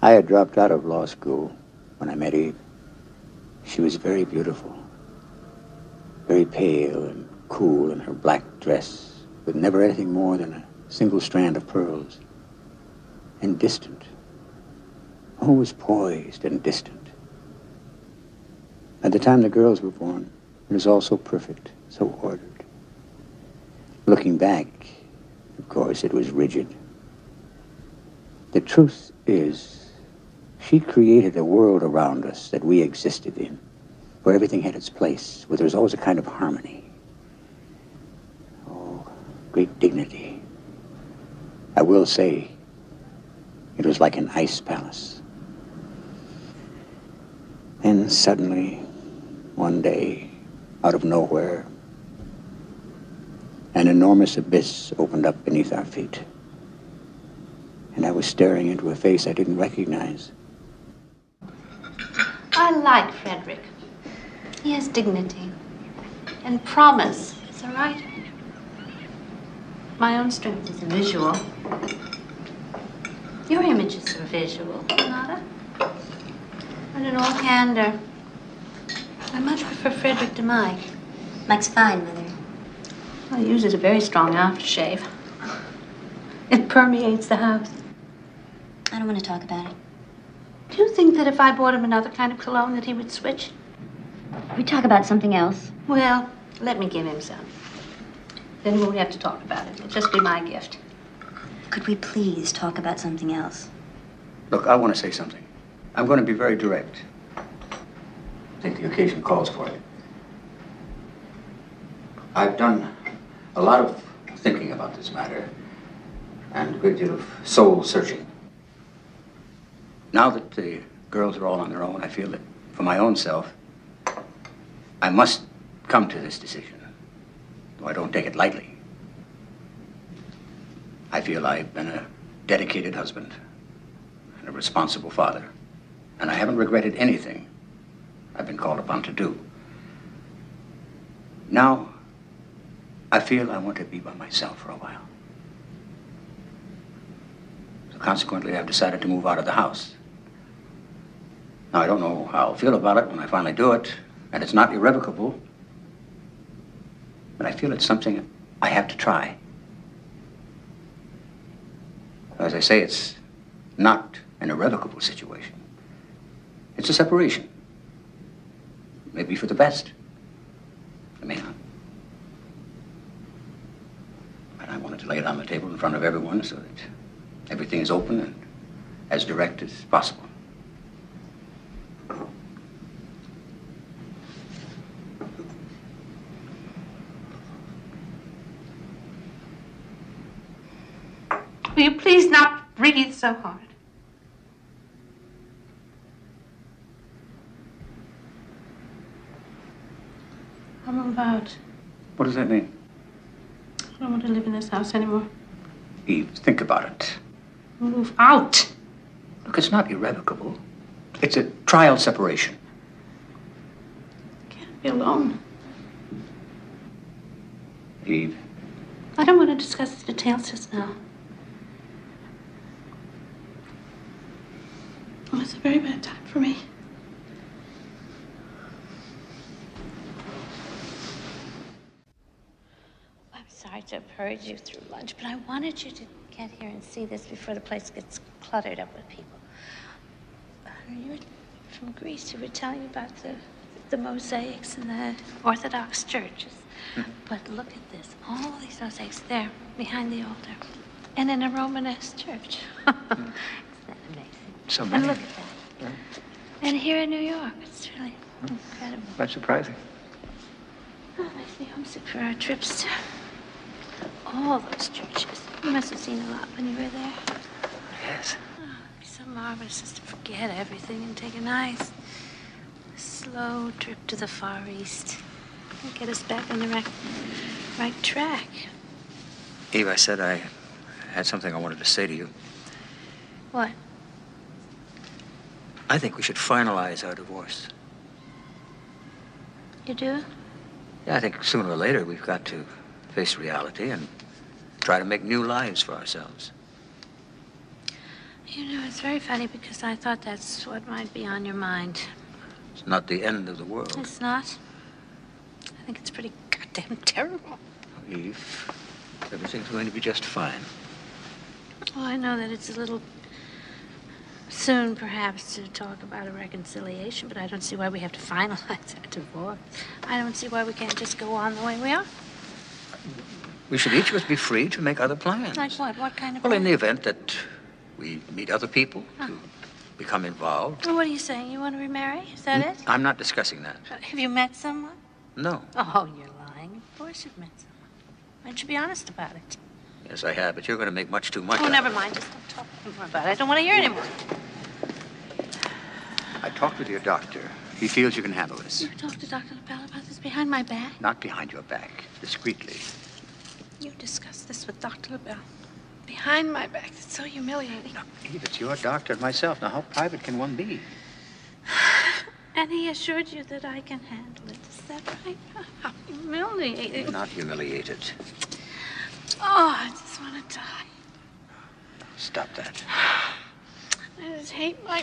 I had dropped out of law school when I met Eve. She was very beautiful, very pale and cool in her black dress, with never anything more than a single strand of pearls, and distant, always poised and distant. At the time the girls were born, it was all so perfect, so ordered. Looking back, of course, it was rigid. The truth is, she created a world around us that we existed in, where everything had its place, where there was always a kind of harmony. Oh, great dignity. I will say, it was like an ice palace. And suddenly, one day, out of nowhere, an enormous abyss opened up beneath our feet. And I was staring into a face I didn't recognize. I like Frederick. He has dignity and promise. Is that right? My own strength is a visual. Your images are visual, Nada. And in all candor, I much prefer Frederick to Mike. Mike's fine, Mother. Well, he uses a very strong aftershave. It permeates the house. I don't want to talk about it. Do you think that if I bought him another kind of cologne that he would switch? We talk about something else. Well, let me give him some. Then we won't have to talk about it. It'll just be my gift. Could we please talk about something else? Look, I want to say something. I'm going to be very direct. I think the occasion calls for it. I've done a lot of thinking about this matter and a great deal of soul searching. Now that the girls are all on their own, I feel that for my own self, I must come to this decision, though I don't take it lightly. I feel I've been a dedicated husband and a responsible father, and I haven't regretted anything I've been called upon to do. Now, I feel I want to be by myself for a while. So consequently, I've decided to move out of the house. Now, I don't know how I'll feel about it when I finally do it, and it's not irrevocable, but I feel it's something I have to try. As I say, it's not an irrevocable situation. It's a separation. Maybe for the best. It may not. But I wanted to lay it on the table in front of everyone so that everything is open and as direct as possible. Will you please not breathe so hard? I'll move out. What does that mean? I don't want to live in this house anymore. Eve, think about it. Move out. Look, it's not irrevocable. It's a trial separation. I can't be alone. Eve. I don't want to discuss the details just now. Oh, it's a very bad time for me. I'm sorry to have hurried you through lunch, but I wanted you to get here and see this before the place gets cluttered up with people. You were from Greece. You were telling me about the mosaics in the Orthodox churches. But look at this. All these mosaics there, behind the altar. And in a Romanesque church. Isn't that amazing? So many. And look at that. And here in New York, it's really incredible. That's surprising. Oh, it makes me homesick for our trips to all those churches. You must have seen a lot when you were there. Yes. Oh, it'd be so marvelous just to forget everything and take a nice, slow trip to the Far East. And get us back on the right track. Eve, I said I had something I wanted to say to you. What? I think we should finalize our divorce. You do? Yeah, I think sooner or later we've got to face reality and try to make new lives for ourselves. You know, it's very funny because I thought that's what might be on your mind. It's not the end of the world. It's not? I think it's pretty goddamn terrible. Eve, everything's going to be just fine. Well, I know that it's a little soon, perhaps, to talk about a reconciliation, but I don't see why we have to finalize that divorce. I don't see why we can't just go on the way we are. We should each of us be free to make other plans. Like what? What kind of Well, in plan? the event that we meet other people to become involved. Well, what are you saying? You want to remarry? Is that it? I'm not discussing that. Have you met someone? No. Oh, you're lying. Of course you've met someone. Why don't you be honest about it? Yes, I have, but you're going to make much too much Oh, out never of it. mind. Just don't talk anymore about it. I don't want to hear anymore. I talked with your doctor. He feels you can handle this. You talked to Dr. LaBelle about this behind my back? Not behind your back, discreetly. You discussed this with Dr. LaBelle. Behind my back. It's so humiliating. Now, Eve, it's your doctor and myself. Now, how private can one be? And he assured you that I can handle it. Is that right? How humiliating. You're not humiliated. Oh, I just want to die. Stop that. I just hate my...